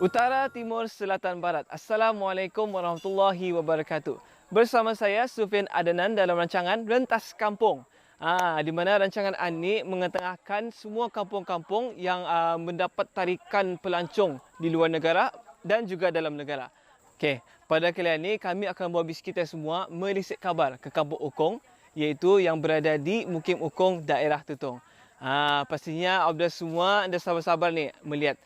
Utara, Timur, Selatan, Barat. Assalamualaikum warahmatullahi wabarakatuh. Bersama saya Sufian Adenan dalam rancangan Rentas Kampung. Di mana rancangan ini mengetengahkan semua kampung-kampung yang mendapat tarikan pelancong di luar negara dan juga dalam negara. Okey, pada kali ini kami akan bawa bis kita semua merisik kabar ke Kampung Ukong, iaitu yang berada di Mukim Ukong, daerah Tutong. Pastinya anda semua anda sabar-sabar ni melihat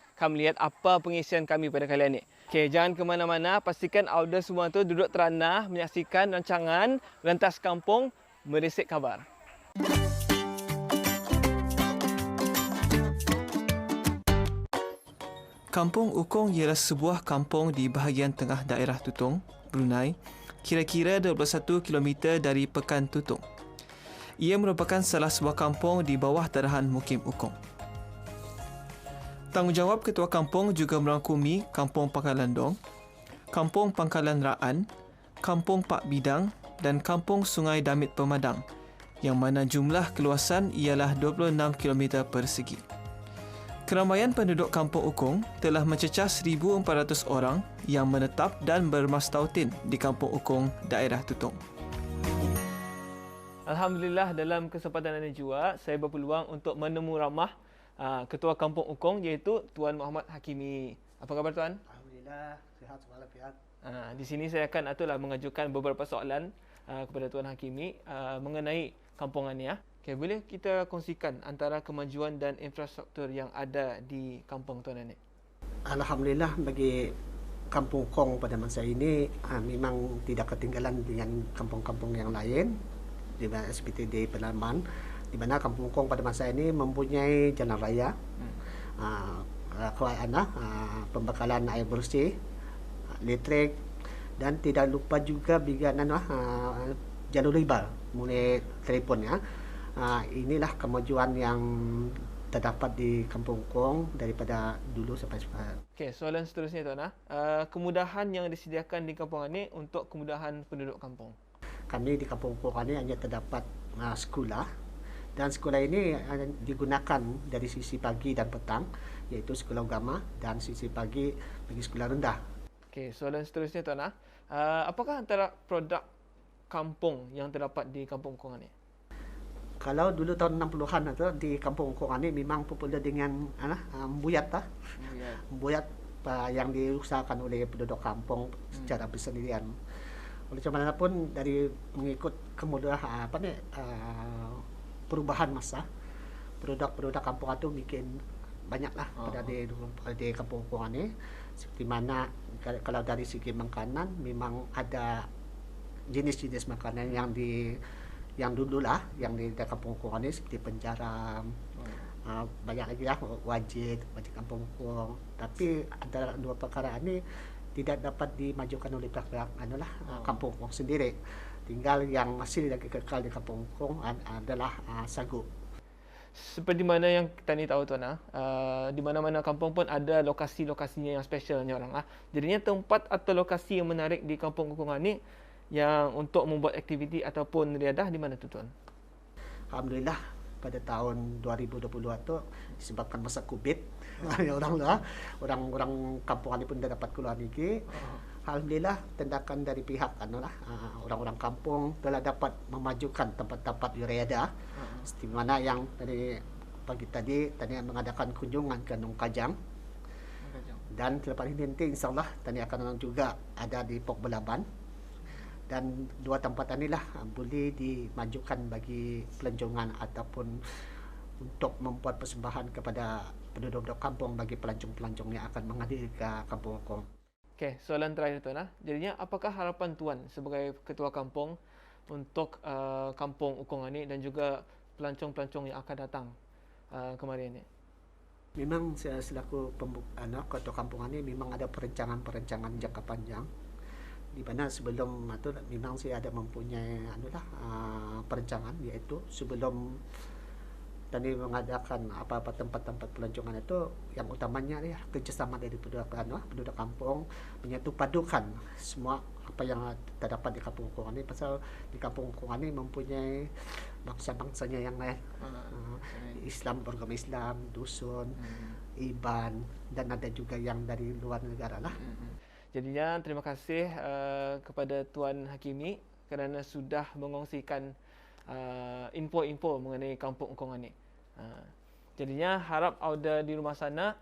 apa pengisian kami pada kali ini. Okey, jangan ke mana-mana, pastikan anda semua tu duduk teranah menyaksikan rancangan Rentas Kampung Merisik Kabar. Kampung Ukong ialah sebuah kampung di bahagian tengah daerah Tutong, Brunei, kira-kira 21 km dari Pekan Tutong. Ia merupakan salah sebuah kampung di bawah tarahan Mukim Ukong. Tanggungjawab Ketua Kampung juga merangkumi Kampung Pangkalan Dong, Kampung Pangkalan Raan, Kampung Pak Bidang dan Kampung Sungai Damit Pemadang, yang mana jumlah keluasan ialah 26 km persegi. Keramaian penduduk Kampung Ukong telah mencecah 1,400 orang yang menetap dan bermastautin di Kampung Ukong, daerah Tutong. Alhamdulillah, dalam kesempatan ini juga saya berpeluang untuk menemu ramah Ketua Kampung Ukong, iaitu Tuan Muhammad Hakimi. Apa khabar Tuan? Alhamdulillah, sihat walafiat. Di sini saya akan mengajukan beberapa soalan kepada Tuan Hakimi mengenai kampungan ni. Okay, boleh kita kongsikan antara kemajuan dan infrastruktur yang ada di kampung Tuan ini? Alhamdulillah, bagi Kampung Ukong pada masa ini memang tidak ketinggalan dengan kampung-kampung yang lain, di mana seperti di pedalaman, di mana Kampung Ukong pada masa ini mempunyai jalan raya, pembekalan air bersih, listrik, dan tidak lupa juga biganan jalur riba mulai telefon ya. Inilah kemajuan yang terdapat di Kampung Ukong daripada dulu sampai sekarang. Okey, soalan seterusnya Tuan. Kemudahan yang disediakan di kampung ini untuk kemudahan penduduk kampung. Kami di Kampung Ukong ini hanya terdapat sekolah, dan sekolah ini digunakan dari sisi pagi dan petang, iaitu sekolah agama, dan sisi pagi bagi sekolah rendah. Okey, soalan seterusnya Tuan. Apakah antara produk kampung yang terdapat di Kampung Ukong ini? Kalau dulu tahun 60-an itu di Kampung Ukong ini memang popular dengan mbuyat mbuyat yang diusahakan oleh penduduk kampung secara bersendirian. Oleh sebab pun dari mengikut kemudahan perubahan masa, produk-produk kampung itu bikin banyaklah pada di Kampung Ukong ini. Seperti mana kalau dari segi makanan memang ada jenis-jenis makanan yang dululah yang di Kampung Ukong ini seperti penjaram, banyak lagi wajit Kampung Ukong. Tapi antara dua perkara ini tidak dapat dimajukan oleh pihak Kampung Ukong sendiri. Tinggal yang masih lagi kekal di Kampung Ukong adalah sagu. Seperti mana yang kita ni tahu Tuan, di mana-mana kampung pun ada lokasi-lokasinya yang specialnya orang. Jadinya tempat atau lokasi yang menarik di Kampung Ukong ini yang untuk membuat aktiviti ataupun riadah di mana tu Tuan? Alhamdulillah, pada tahun 2020 itu disebabkan masa Covid, orang kampung ini pun dah dapat keluar negeri. Alhamdulillah, tindakan dari pihak orang-orang kampung telah dapat memajukan tempat-tempat riadah, seperti mana yang dari pagi tadi mengadakan kunjungan ke Nong Kajang. Dan selepas ini nanti insyaAllah tadi akan juga ada di Pok Belaban. Dan dua tempat inilah boleh dimajukan bagi pelancongan ataupun untuk membuat persembahan kepada penduduk kampung bagi pelancong-pelancong yang akan menghadiri ke Kampung Ukong. Okey, soalan terakhir Tuan. Jadinya apakah harapan Tuan sebagai ketua kampung untuk Kampung Ukong ini dan juga pelancong-pelancong yang akan datang kemarin ini? Memang saya selaku ketua kampung ini memang ada perencanaan jangka panjang, di mana sebelum itu memang saya ada mempunyai perencanaan, iaitu sebelum tadi mengadakan apa-apa tempat-tempat pelancongan itu, yang utamanya ya kerjasama dari penduduk kampung menyatu padukan semua apa yang terdapat di Kampung Ukong ini. Pasal di Kampung Ukong ini mempunyai bangsa-bangsanya yang lain. Islam, beragama Islam, dusun, Iban, dan ada juga yang dari luar negara lah. Jadinya terima kasih kepada Tuan Hakimi kerana sudah mengongsikan info-info mengenai Kampung Ukong ini. Jadinya harap auda di rumah sana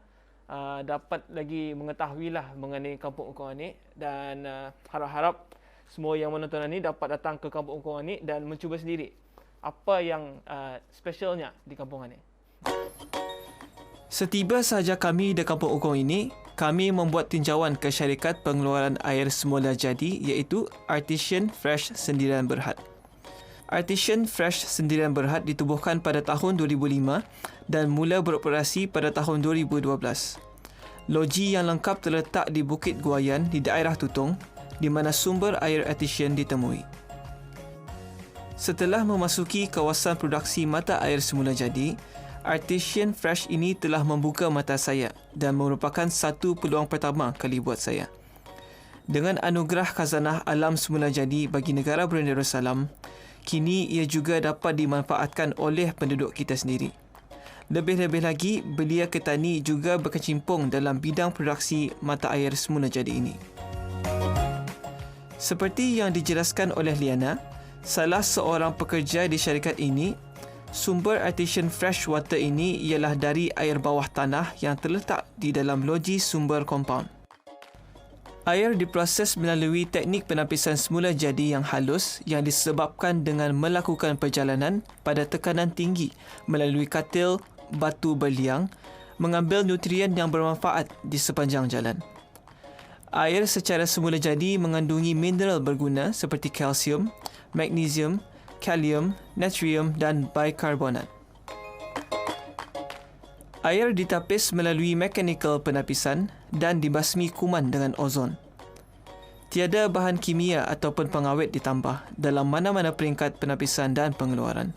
dapat lagi mengetahuilah mengenai Kampung Ukong ini, dan harap-harap semua yang menonton ini dapat datang ke Kampung Ukong ini dan mencuba sendiri apa yang specialnya di kampung ini. Setiba sahaja kami di Kampung Ukong ini, kami membuat tinjauan ke syarikat pengeluaran air semula jadi, iaitu Artesian Fresh Sendirian Berhad. Artesian Fresh Sendirian Berhad ditubuhkan pada tahun 2005 dan mula beroperasi pada tahun 2012. Loji yang lengkap terletak di Bukit Guayan di daerah Tutong, di mana sumber air artesian ditemui. Setelah memasuki kawasan produksi mata air semula jadi, Artesian Fresh ini telah membuka mata saya dan merupakan satu peluang pertama kali buat saya. Dengan anugerah khazanah alam semula jadi bagi negara Brunei Darussalam, kini ia juga dapat dimanfaatkan oleh penduduk kita sendiri. Lebih-lebih lagi, belia Ketani juga berkecimpung dalam bidang produksi mata air semula jadi ini. Seperti yang dijelaskan oleh Liana, salah seorang pekerja di syarikat ini, sumber Artesian Fresh Water ini ialah dari air bawah tanah yang terletak di dalam loji sumber kompaun. Air diproses melalui teknik penapisan semula jadi yang halus yang disebabkan dengan melakukan perjalanan pada tekanan tinggi melalui katil batu berliang, mengambil nutrien yang bermanfaat di sepanjang jalan. Air secara semula jadi mengandungi mineral berguna seperti kalsium, magnesium, kalium, natrium dan bikarbonat. Air ditapis melalui mekanikal penapisan dan dibasmi kuman dengan ozon. Tiada bahan kimia ataupun pengawet ditambah dalam mana-mana peringkat penapisan dan pengeluaran.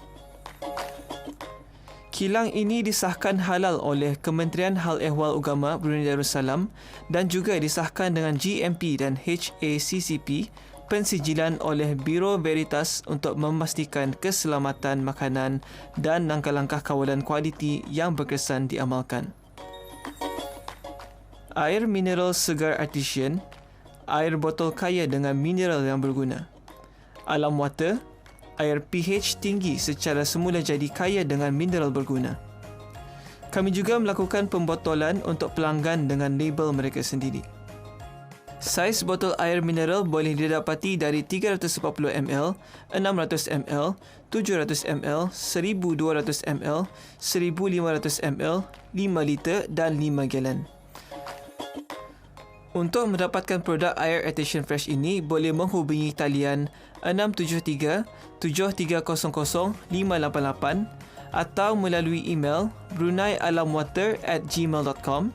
Kilang ini disahkan halal oleh Kementerian Hal Ehwal Agama Brunei Darussalam dan juga disahkan dengan GMP dan HACCP pensijilan oleh Biro Veritas untuk memastikan keselamatan makanan dan langkah-langkah kawalan kualiti yang berkesan diamalkan. Air mineral segar artesian, air botol kaya dengan mineral yang berguna. Alam water, air pH tinggi secara semula jadi kaya dengan mineral berguna. Kami juga melakukan pembotolan untuk pelanggan dengan label mereka sendiri. Saiz botol air mineral boleh didapati dari 340 ml, 600 ml, 700 ml, 1200 ml, 1500 ml, 5 liter dan 5 gallon. Untuk mendapatkan produk air Artesian Fresh ini, boleh menghubungi talian 673 7300 588 atau melalui email bruneialamwater@gmail.com,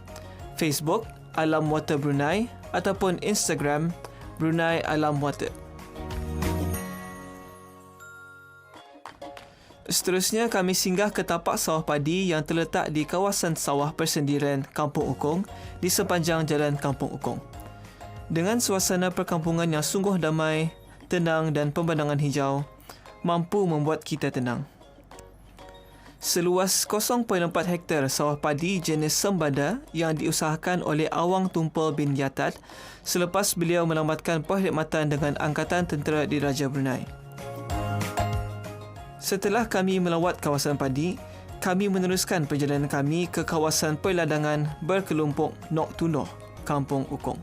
Facebook Alam Water Brunei ataupun Instagram Brunei Alam Water. Seterusnya kami singgah ke tapak sawah padi yang terletak di kawasan sawah persendirian Kampung Ukong di sepanjang jalan Kampung Ukong. Dengan suasana perkampungan yang sungguh damai, tenang dan pemandangan hijau, mampu membuat kita tenang. Seluas 0.4 hektar sawah padi jenis sembada yang diusahakan oleh Awang Tumpul bin Yatat selepas beliau menamatkan perkhidmatan dengan Angkatan Tentera Diraja Brunei. Setelah kami melawat kawasan padi, kami meneruskan perjalanan kami ke kawasan perladangan berkelompok Nok Tunoh, Kampung Ukong.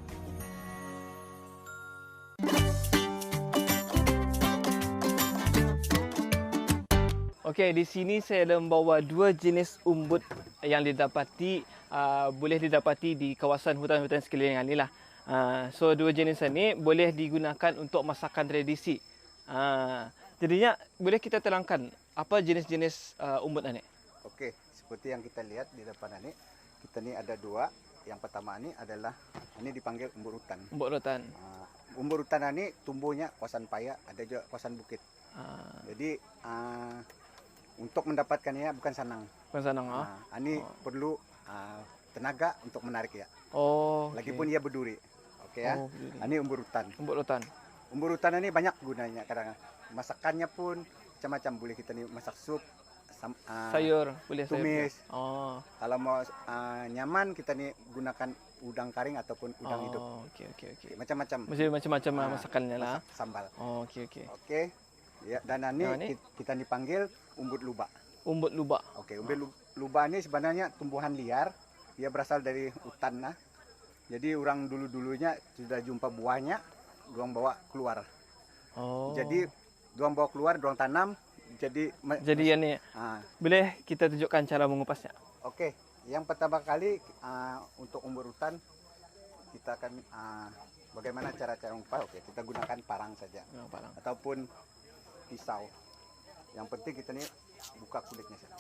Okey, di sini saya ada membawa dua jenis umbut yang boleh didapati di kawasan hutan-hutan sekeliling ini lah. So dua jenis ini boleh digunakan untuk masakan tradisi. Jadinya boleh kita terangkan apa jenis-jenis umbut ini? Okey, seperti yang kita lihat di depan ini, kita ni ada dua. Yang pertama ini adalah dipanggil umbut rutan. Umbut rutan. Umbut rutan ini tumbuhnya kawasan paya, ada juga kawasan bukit. Jadi untuk mendapatkannya bukan senang. Bukan senang. Ini perlu tenaga untuk menarik ya. Oh. Lagipun ia berduri. Okey ya. Ini umbut rutan. Umbut rutan. Umbut rutan ini banyak gunanya. Kadang masakannya pun macam-macam. Boleh kita ni masak sup, Sayur boleh tumis. sayur. Oh. Kalau mau nyaman kita ni gunakan udang karing ataupun udang hidup. Oh, okey. Macam-macam. Mesti macam-macam masakannya lah. Masak sambal. Oh, okey. Okey. Ya, dan ini Yang ni? kita dipanggil umbut lubak. Umbut lubak. Okey, umbut lubak ini sebenarnya tumbuhan liar. Dia berasal dari hutan lah. Jadi orang dulu-dulunya sudah jumpa buahnya, dorang bawa keluar. Oh. Jadi dorang bawa keluar, dorang tanam. Jadi yang ni. Boleh kita tunjukkan cara mengupasnya? Okey, yang pertama kali untuk umbut hutan kita akan bagaimana cara mengupas? Okey, kita gunakan parang saja. Parang. Ataupun pisau. Yang penting kita ni buka kulitnya saja.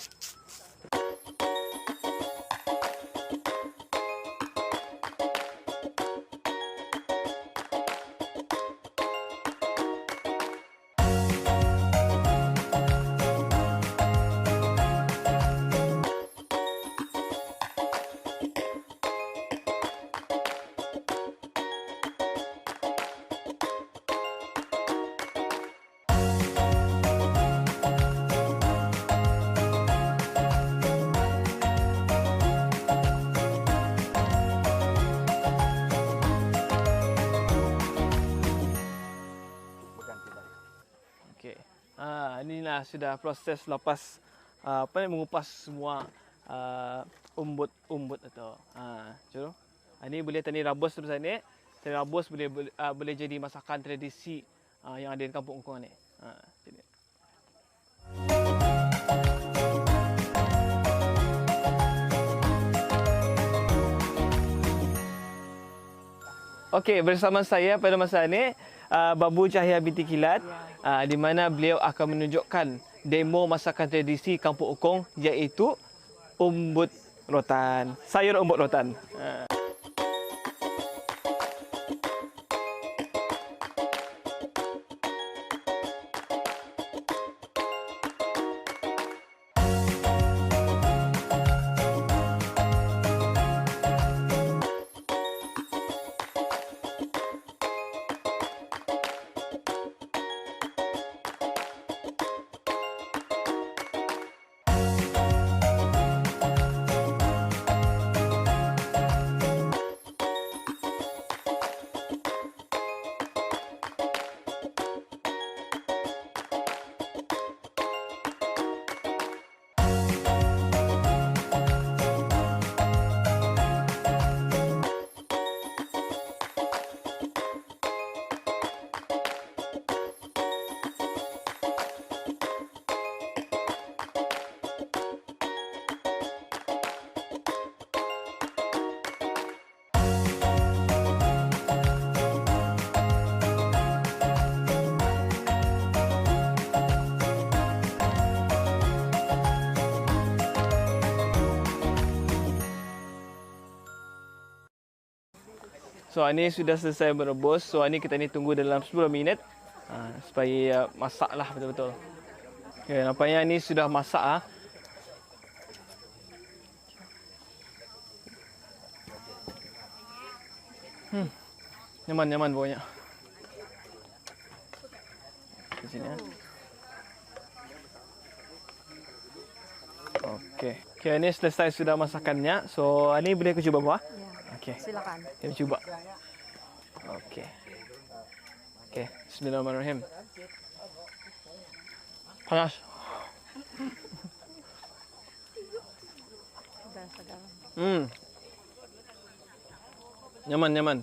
Inilah sudah proses lepas mengupas semua umbut itu. Jom. Ini boleh tani rabus terus ni. Tani rabus boleh jadi masakan tradisi yang ada di kampung Ungkong ni. Jadi. Okey, bersama saya pada masa ini Babu Cahaya binti Kilat, di mana beliau akan menunjukkan demo masakan tradisi Kampung Ungkong iaitu umbut rotan, sayur umbut rotan. So ini sudah selesai merebus. So ini kita ni tunggu dalam 10 minit supaya masaklah betul-betul. Okay, nampaknya ni sudah masak . Nyaman pokoknya. Di sini ya. Okey, ini selesai sudah masakannya. So ini boleh aku cuba buah? Ya. Okey. Silakan. Kita cuba. Okey. Bismillahirrahmanirrahim. Panas. Nyaman.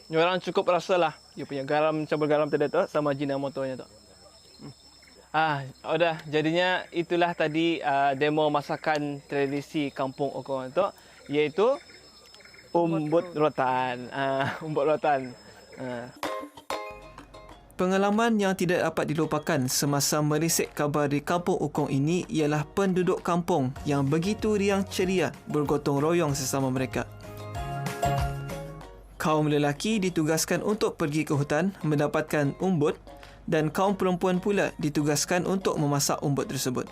Ni orang cukup rasalah dia punya garam, campur garam tadi tu sama Ajinomotonya tu. Udah, jadinya itulah tadi demo masakan tradisi Kampung Ungkong tu, iaitu umbut rotan. Pengalaman yang tidak dapat dilupakan semasa merisik khabar di Kampung Ungkong ini ialah penduduk kampung yang begitu riang ceria bergotong royong sesama mereka. Kaum lelaki ditugaskan untuk pergi ke hutan mendapatkan umbut dan kaum perempuan pula ditugaskan untuk memasak umbut tersebut.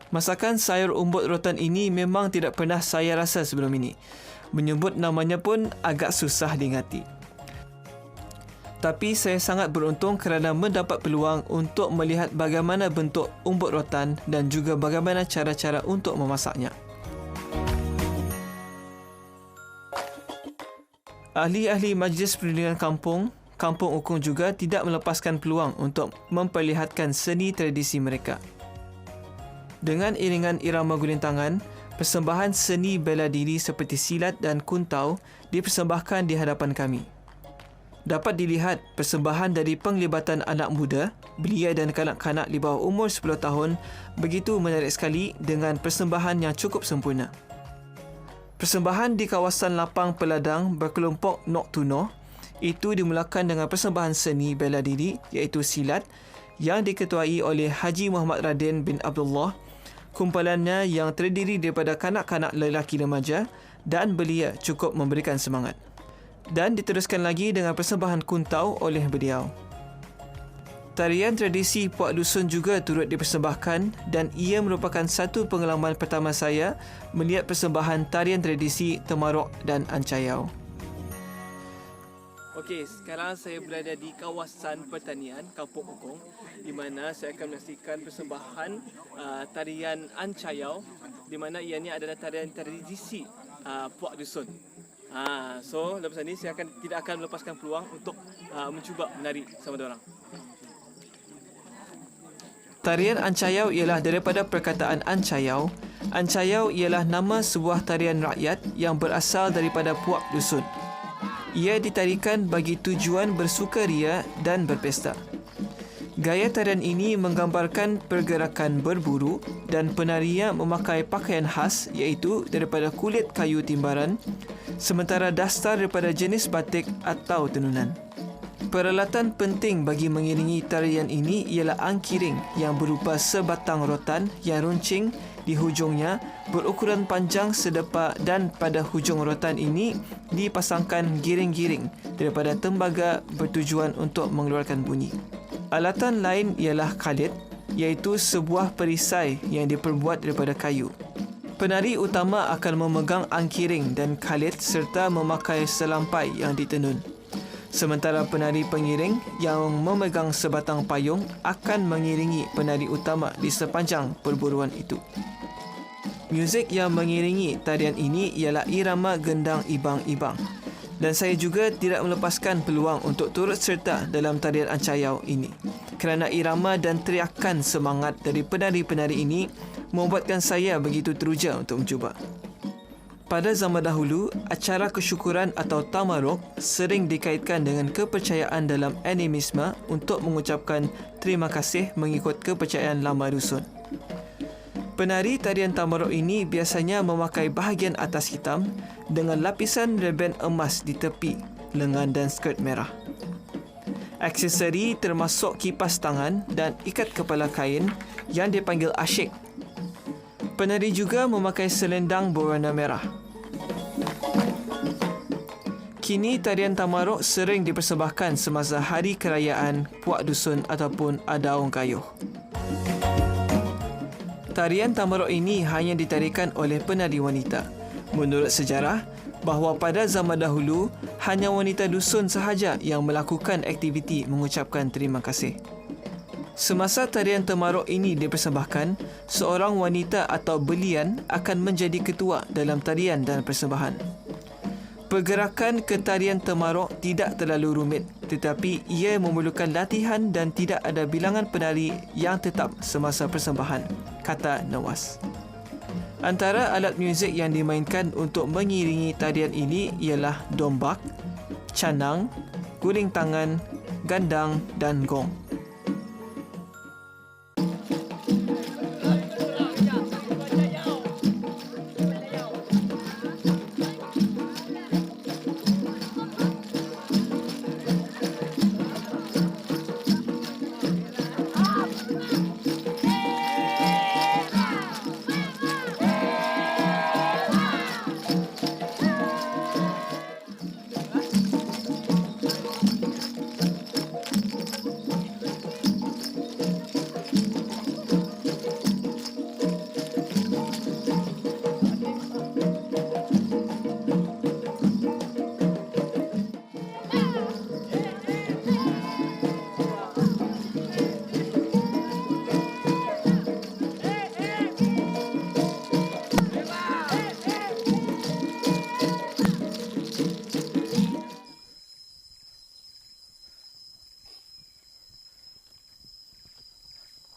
Masakan sayur umbut rotan ini memang tidak pernah saya rasa sebelum ini. Menyebut namanya pun agak susah diingati. Tapi saya sangat beruntung kerana mendapat peluang untuk melihat bagaimana bentuk umbut rotan dan juga bagaimana cara-cara untuk memasaknya. Ahli-ahli Majlis Perlindungan Kampung Ukung juga tidak melepaskan peluang untuk memperlihatkan seni tradisi mereka. Dengan iringan irama gulintangan, persembahan seni bela diri seperti silat dan kuntau dipersembahkan di hadapan kami. Dapat dilihat persembahan dari penglibatan anak muda, belia dan kanak-kanak di bawah umur 10 tahun begitu menarik sekali dengan persembahan yang cukup sempurna. Persembahan di kawasan lapang peladang berkelompok Noktuno itu dimulakan dengan persembahan seni bela diri iaitu silat yang diketuai oleh Haji Muhammad Radin bin Abdullah. Kumpulannya yang terdiri daripada kanak-kanak lelaki remaja dan belia cukup memberikan semangat. Dan diteruskan lagi dengan persembahan kuntau oleh beliau. Tarian tradisi Puak Dusun juga turut dipersembahkan dan ia merupakan satu pengalaman pertama saya melihat persembahan tarian tradisi Temarok dan Ancayau. Okey, sekarang saya berada di kawasan pertanian Kampung Ukung di mana saya akan menyaksikan persembahan tarian Ancayau di mana ianya adalah tarian tradisi Puak Dusun. So lepas ini saya tidak akan melepaskan peluang untuk mencuba menari sama diorang. Tarian Ancayau ialah daripada perkataan Ancayau. Ancayau ialah nama sebuah tarian rakyat yang berasal daripada Puak Dusun. Ia ditarikan bagi tujuan bersukaria dan berpesta. Gaya tarian ini menggambarkan pergerakan berburu dan penarinya memakai pakaian khas iaitu daripada kulit kayu timbaran, sementara dasar daripada jenis batik atau tenunan. Peralatan penting bagi mengiringi tarian ini ialah angkiring yang berupa sebatang rotan yang runcing di hujungnya berukuran panjang sedepa dan pada hujung rotan ini dipasangkan giring-giring daripada tembaga bertujuan untuk mengeluarkan bunyi. Alatan lain ialah khalid iaitu sebuah perisai yang diperbuat daripada kayu. Penari utama akan memegang angkiring dan khalid serta memakai selampai yang ditenun. Sementara penari pengiring yang memegang sebatang payung akan mengiringi penari utama di sepanjang perburuan itu. Muzik yang mengiringi tarian ini ialah irama gendang ibang-ibang. Dan saya juga tidak melepaskan peluang untuk turut serta dalam tarian Ancayau ini. Kerana irama dan teriakan semangat dari penari-penari ini membuatkan saya begitu teruja untuk mencuba. Pada zaman dahulu, acara kesyukuran atau tamaruk sering dikaitkan dengan kepercayaan dalam animisme untuk mengucapkan terima kasih mengikut kepercayaan lama dusun. Penari tarian tamaruk ini biasanya memakai bahagian atas hitam dengan lapisan reben emas di tepi, lengan dan skirt merah. Aksesori termasuk kipas tangan dan ikat kepala kain yang dipanggil asyik. Penari juga memakai selendang berwarna merah. Kini tarian tamaruk sering dipersembahkan semasa hari kerajaan Puak Dusun ataupun Adaung Kayuh. Tarian tamaruk ini hanya ditarikan oleh penari wanita. Menurut sejarah, bahawa pada zaman dahulu, hanya wanita dusun sahaja yang melakukan aktiviti mengucapkan terima kasih. Semasa tarian tamaruk ini dipersembahkan, seorang wanita atau belian akan menjadi ketua dalam tarian dan persembahan. Pergerakan ke tarian tamaruk tidak terlalu rumit, tetapi ia memerlukan latihan dan tidak ada bilangan penari yang tetap semasa persembahan, kata Nawas. Antara alat muzik yang dimainkan untuk mengiringi tarian ini ialah dombak, canang, guling tangan, gandang dan gong.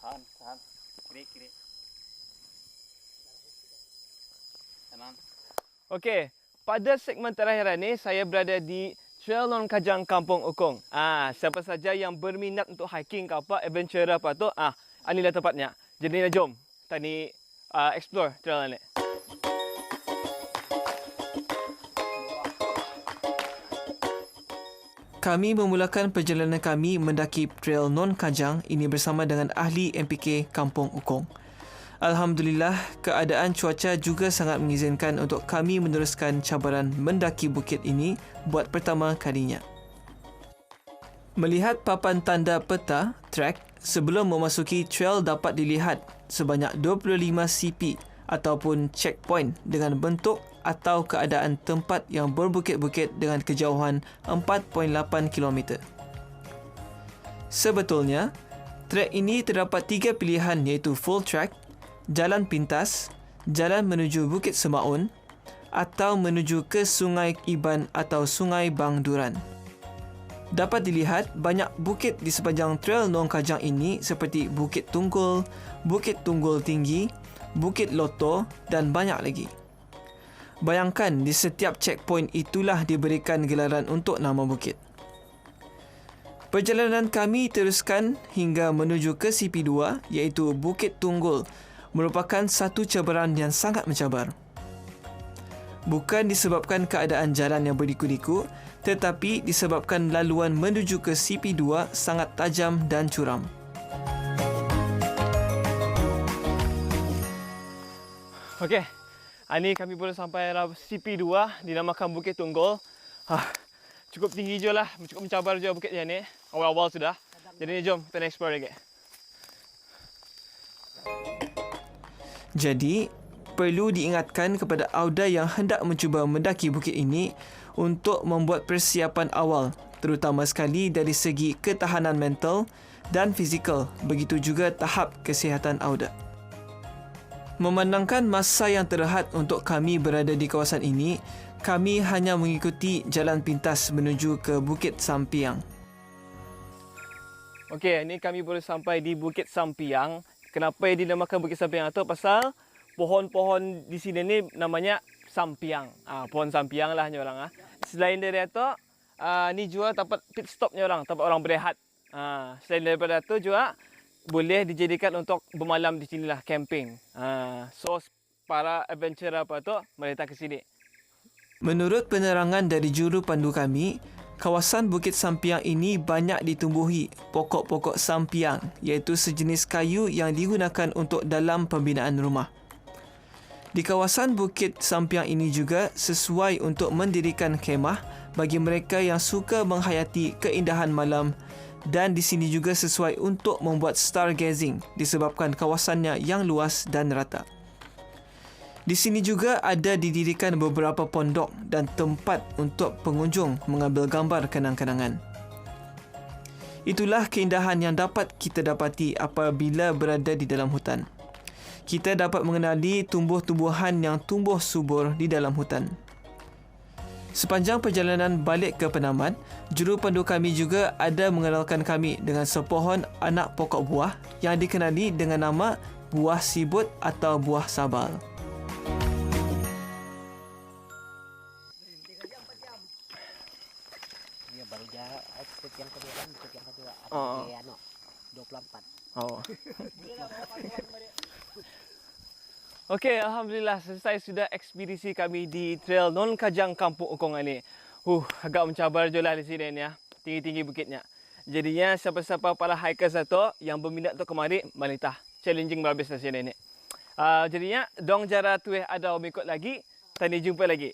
Tahan. Kiri. Kanan. Okey, pada segmen terakhir ini saya berada di Trail Non Kajang Kampung Ukong. Siapa saja yang berminat untuk hiking ke apa, adventure apa tu, inilah tempatnya. Jadi jom kita ni explore trail ni. Kami memulakan perjalanan kami mendaki Trail Non Kajang ini bersama dengan ahli MPK Kampung Ukong. Alhamdulillah, keadaan cuaca juga sangat mengizinkan untuk kami meneruskan cabaran mendaki bukit ini buat pertama kalinya. Melihat papan tanda peta trek sebelum memasuki trail dapat dilihat sebanyak 25 CP ataupun checkpoint dengan bentuk atau keadaan tempat yang berbukit-bukit dengan kejauhan 4.8 km. Sebetulnya, trek ini terdapat 3 pilihan iaitu full track, jalan pintas, jalan menuju Bukit Semaun atau menuju ke Sungai Iban atau Sungai Bang Duran. Dapat dilihat banyak bukit di sepanjang Trail Non Kajang ini seperti Bukit Tunggul, Bukit Tunggul Tinggi, Bukit Loto dan banyak lagi. Bayangkan di setiap checkpoint itulah diberikan gelaran untuk nama bukit. Perjalanan kami teruskan hingga menuju ke CP2 iaitu Bukit Tunggul merupakan satu cabaran yang sangat mencabar. Bukan disebabkan keadaan jalan yang berliku-liku, tetapi disebabkan laluan menuju ke CP2 sangat tajam dan curam. Okey, ini kami baru sampai CP2 dinamakan Bukit Tunggul. Cukup tinggi je lah, cukup mencabar je bukit yang ni. Awal-awal sudah. Jadi jom kita explore lagi. Jadi, perlu diingatkan kepada Auda yang hendak mencuba mendaki bukit ini untuk membuat persiapan awal, terutama sekali dari segi ketahanan mental dan fizikal, begitu juga tahap kesihatan Auda. Memandangkan masa yang terhad untuk kami berada di kawasan ini, kami hanya mengikuti jalan pintas menuju ke Bukit Sampiang. Okey, ini kami baru sampai di Bukit Sampiang. Kenapa yang dinamakan Bukit Sampiang itu? Pasal pohon-pohon di sini ni namanya sampiang. Pohon sampiang lah orang. Selain dari itu, ni juga tempat pit stopnya orang, tempat orang berehat. Selain daripada itu juga boleh dijadikan untuk bermalam di sinilah, camping. So para adventurer apa tu boleh datang ke sini. Menurut penerangan dari juru pandu kami, kawasan Bukit Sampiang ini banyak ditumbuhi pokok-pokok sampiang iaitu sejenis kayu yang digunakan untuk dalam pembinaan rumah. Di kawasan Bukit Sampiang ini juga sesuai untuk mendirikan kemah bagi mereka yang suka menghayati keindahan malam dan di sini juga sesuai untuk membuat stargazing disebabkan kawasannya yang luas dan rata. Di sini juga ada didirikan beberapa pondok dan tempat untuk pengunjung mengambil gambar kenang-kenangan. Itulah keindahan yang dapat kita dapati apabila berada di dalam hutan. Kita dapat mengenali tumbuh-tumbuhan yang tumbuh subur di dalam hutan. Sepanjang perjalanan balik ke Penamat, juru pandu kami juga ada mengenalkan kami dengan sepohon anak pokok buah yang dikenali dengan nama buah sibut atau buah sabal. Dia baru exit yang kedua kan, bukit yang kedua. Oh. Ada 24. Oh. Okey, alhamdulillah selesai sudah ekspedisi kami di Trail Non Kajang Kampung Ukong ini. Agak mencabar je lah di sini ni ya. Tinggi-tinggi bukitnya. Jadinya siapa-siapa para hikers atau yang berminat untuk kemari, malita. Challenging berhabis di sini ni. Jadinya dong jara tu ada mengikut lagi. Tani jumpa lagi.